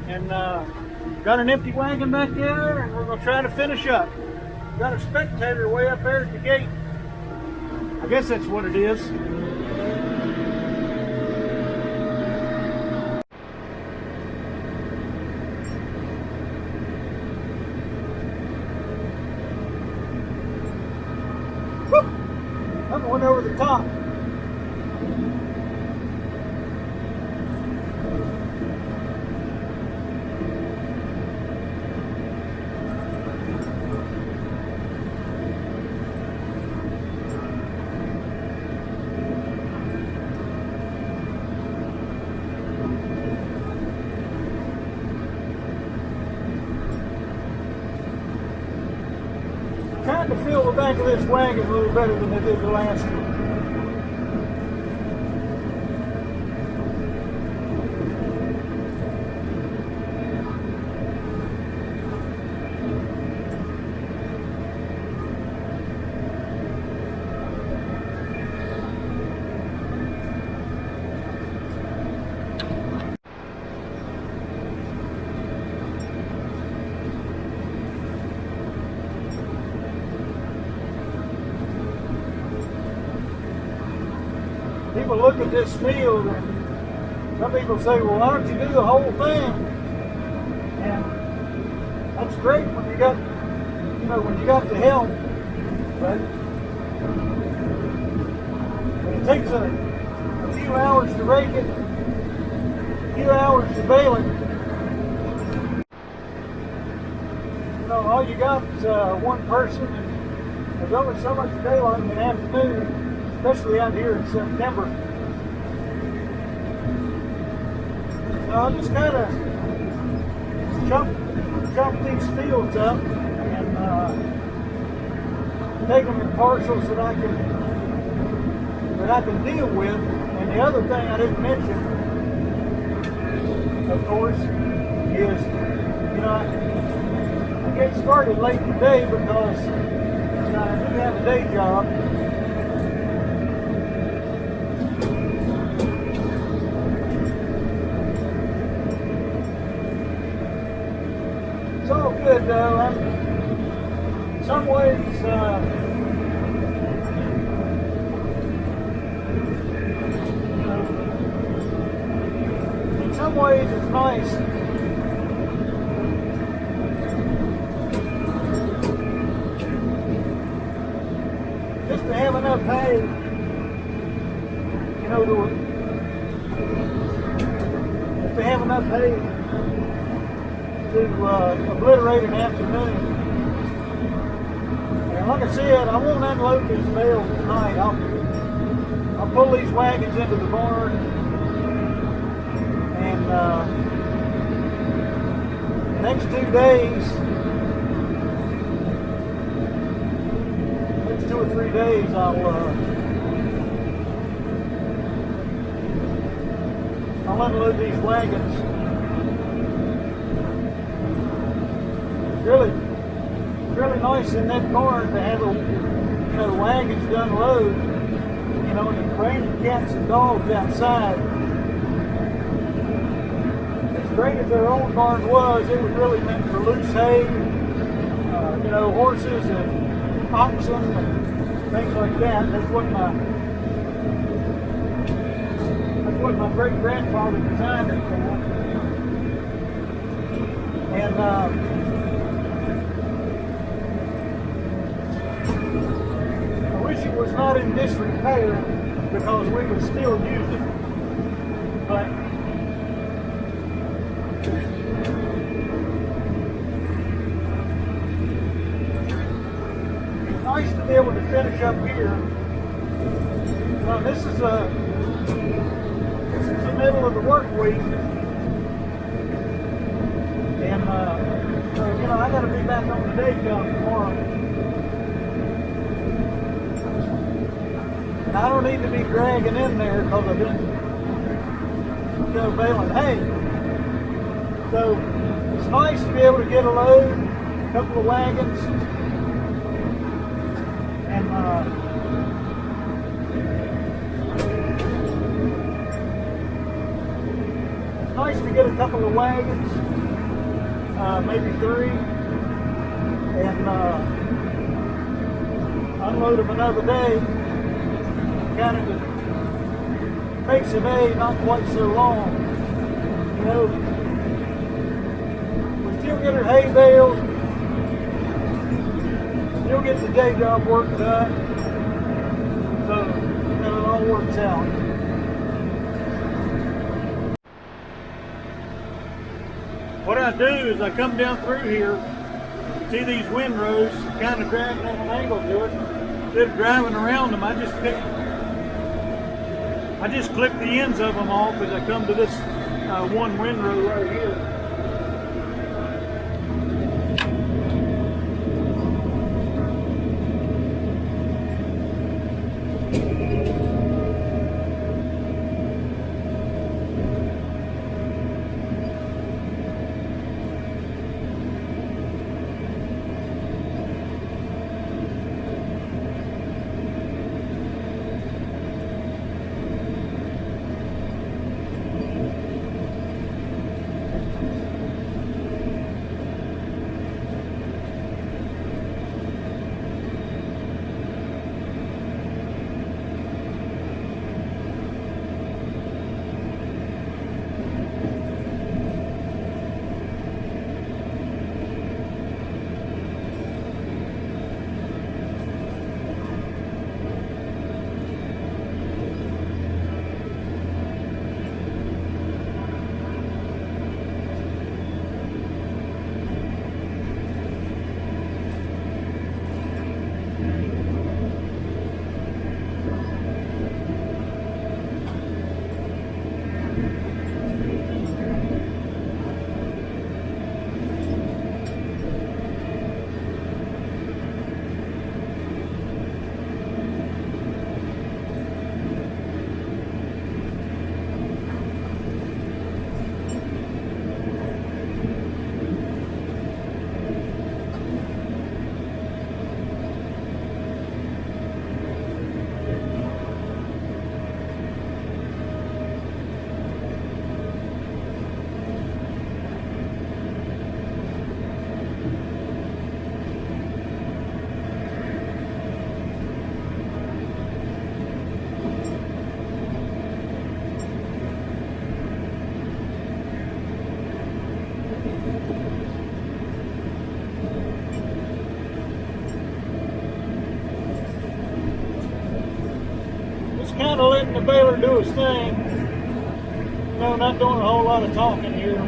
and got an empty wagon back there, and we're going to try to finish up. Got a spectator way up there at the gate. I guess that's what it is. Woo! I'm going over the top. Trying to fill the back of this wagon a little better than I did the last one. People look at this field and some people say, well, why don't you do the whole thing? And that's great when you got, when you got the help, but it takes a few hours to rake it, a few hours to bale it. All you got is one person, and there's only so much daylight in the afternoon, especially out here in September. So I'll just kind of chop these fields up and take them in parcels that I can deal with. And the other thing I didn't mention, of course, is I get started late in the day because I do have a day job. It's all good though. I'm in some ways it's nice just to have enough hay, to have enough hay to obliterate an afternoon. And like I said, I won't unload these bales tonight. I'll pull these wagons into the barn, and the next 2 days, next 2 or 3 days, I'll unload these wagons. Really nice in that barn to have the wagons to unload, and it's raining cats and dogs outside. As great as their own barn was, it was really meant for loose hay, horses and oxen and things like that. That's what my great grandfather designed it for. And it was not in disrepair because we would still use it. But it's nice to be able to finish up here. Now this is the middle of the work week, and I got to be back on the day job tomorrow. I don't need to be dragging in there because I've been baling hay. So it's nice to be able to get a load, a couple of wagons, and it's nice to get a couple of wagons maybe 3, and unload them another day. Kind of makes the day not quite so long. You know, we still get our hay baled, still get the day job work done, so it all works out. What I do is I come down through here, see these windrows, kind of driving at an angle to it. Instead of driving around them, I just clip the ends of them off as I come to this one windrow right here. Kind of letting the baler do his thing. No, not doing a whole lot of talking here.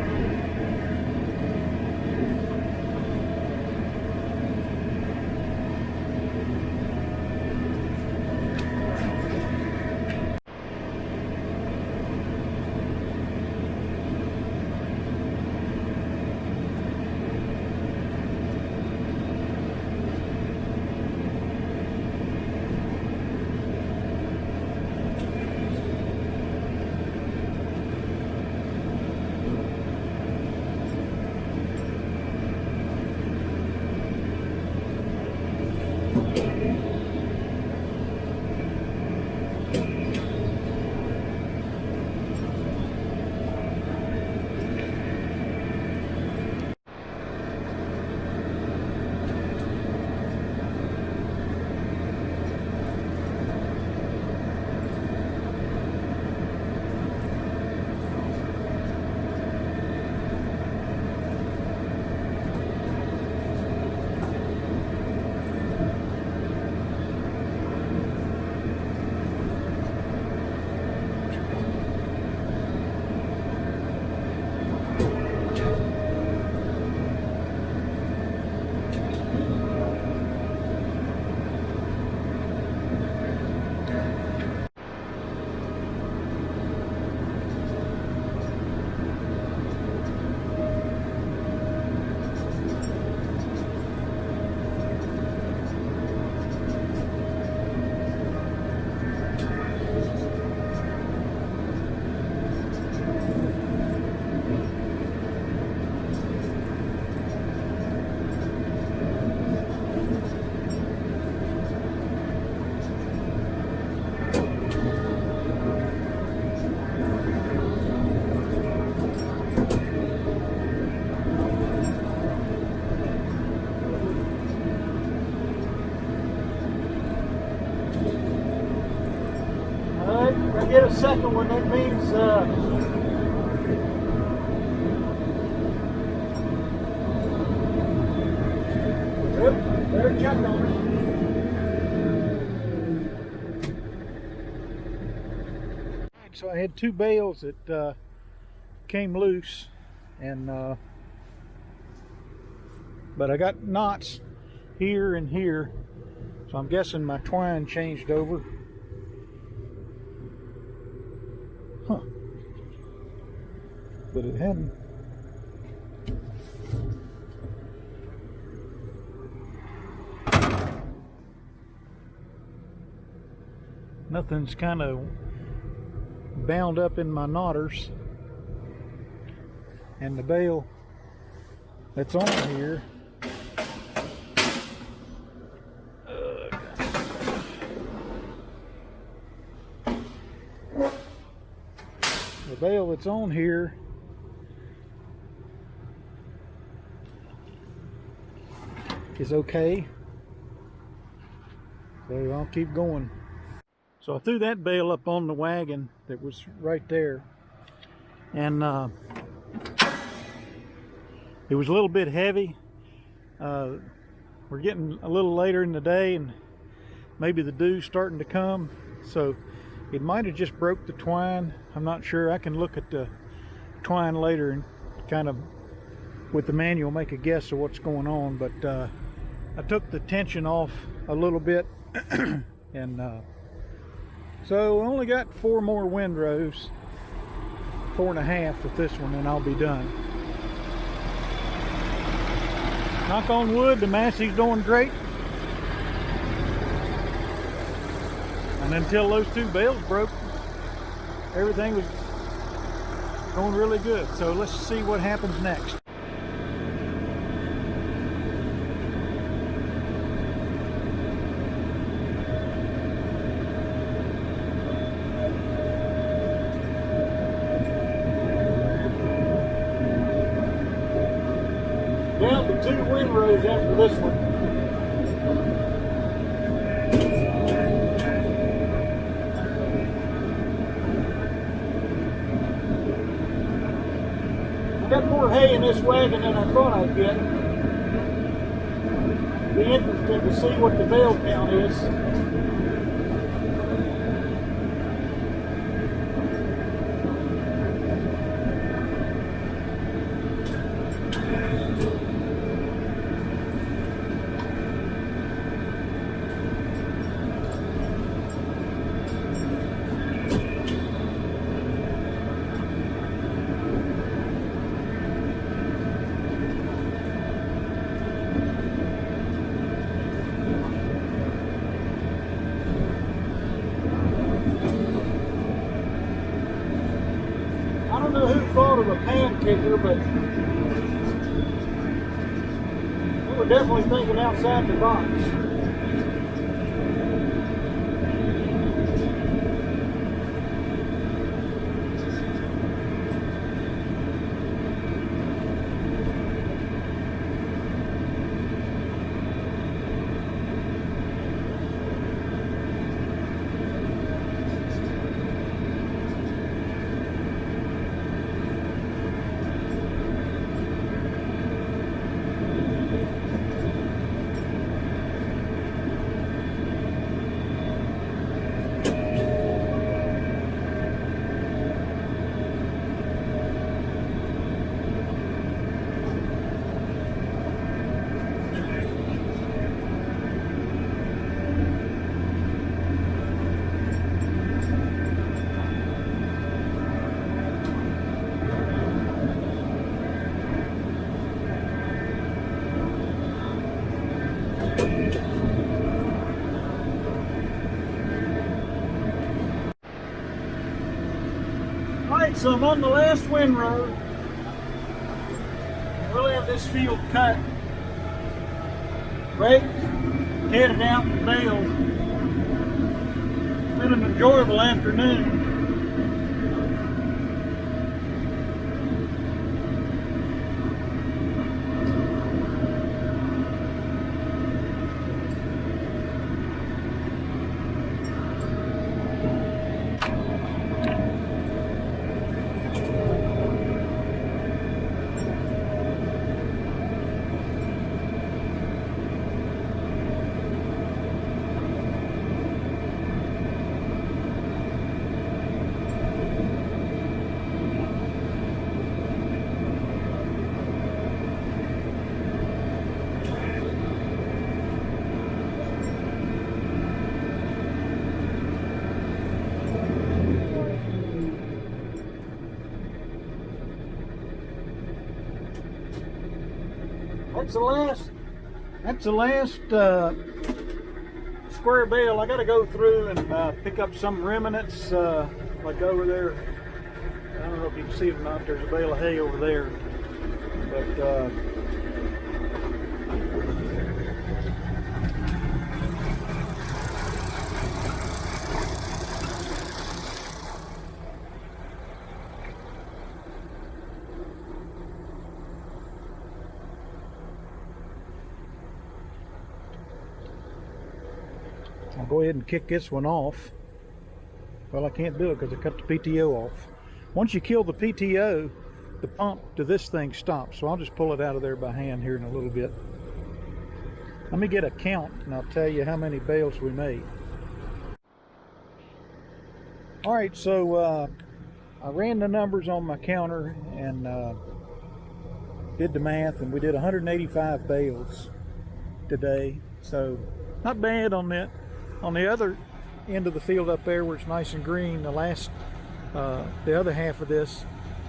a second one, that means better check on it. So I had two bales that came loose, and but I got knots here and here, so I'm guessing my twine changed over. Huh. But it hadn't. Nothing's kind of bound up in my knotters, and the bale that's on here is okay, so I'll keep going. So I threw that bale up on the wagon that was right there, and it was a little bit heavy. We're getting a little later in the day, and maybe the dew's starting to come, so it might have just broke the twine. I'm not sure. I can look at the twine later and kind of with the manual make a guess of what's going on, but I took the tension off a little bit and so I only got 4 more windrows, 4.5 with this one, and I'll be done. Knock on wood, the Massey's doing great. And until those 2 bales broke, everything was going really good. So let's see what happens next. Down to 2 windrows after this one. I got more hay in this wagon than I thought I'd get. Be interested to see what the bale count is. I don't know who thought of a pan kicker, but we were definitely thinking outside the box. Alright, so I'm on the last windrow. We'll have this field cut, raked, headed out and baled. It's been an enjoyable afternoon. That's the last square bale. I got to go through and pick up some remnants, like over there. I don't know if you can see it or not. There's a bale of hay over there, but I'll go ahead and kick this one off. Well, I can't do it because I cut the PTO off. Once you kill the PTO, the pump to this thing stops. So I'll just pull it out of there by hand here in a little bit. Let me get a count and I'll tell you how many bales we made. All right, so I ran the numbers on my counter and did the math, and we did 185 bales today. So not bad on that. On the other end of the field up there where it's nice and green, the other half of this,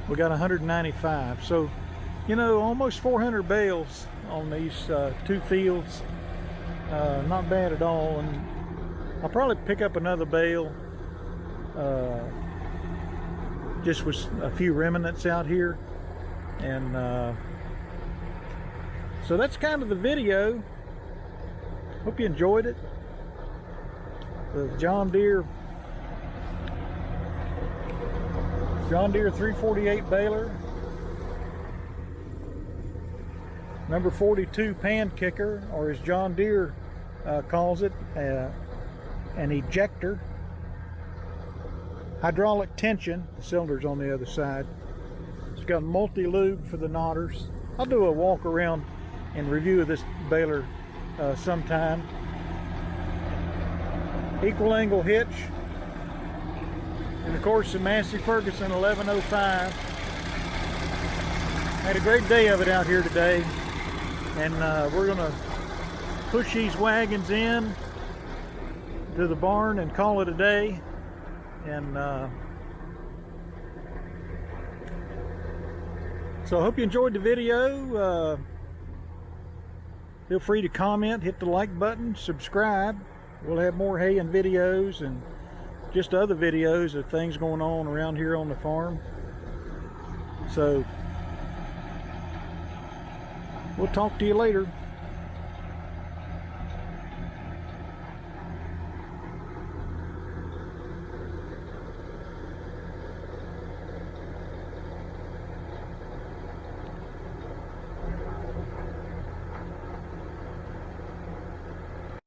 we got 195. So, you know, almost 400 bales on these two fields. Not bad at all. And I'll probably pick up another bale just with a few remnants out here. And so that's kind of the video. Hope you enjoyed it. The John Deere 348 baler, number 42 pan kicker, or as John Deere calls it, an ejector, hydraulic tension. The cylinder's on the other side. It's got multi-lube for the knotters. I'll do a walk around and review of this baler sometime. Equal angle hitch, and of course the Massey Ferguson 1105. Had a great day of it out here today, and we're gonna push these wagons in to the barn and call it a day. And so I hope you enjoyed the video. Feel free to comment, hit the like button, subscribe. We'll have more hay and videos and just other videos of things going on around here on the farm. So we'll talk to you later.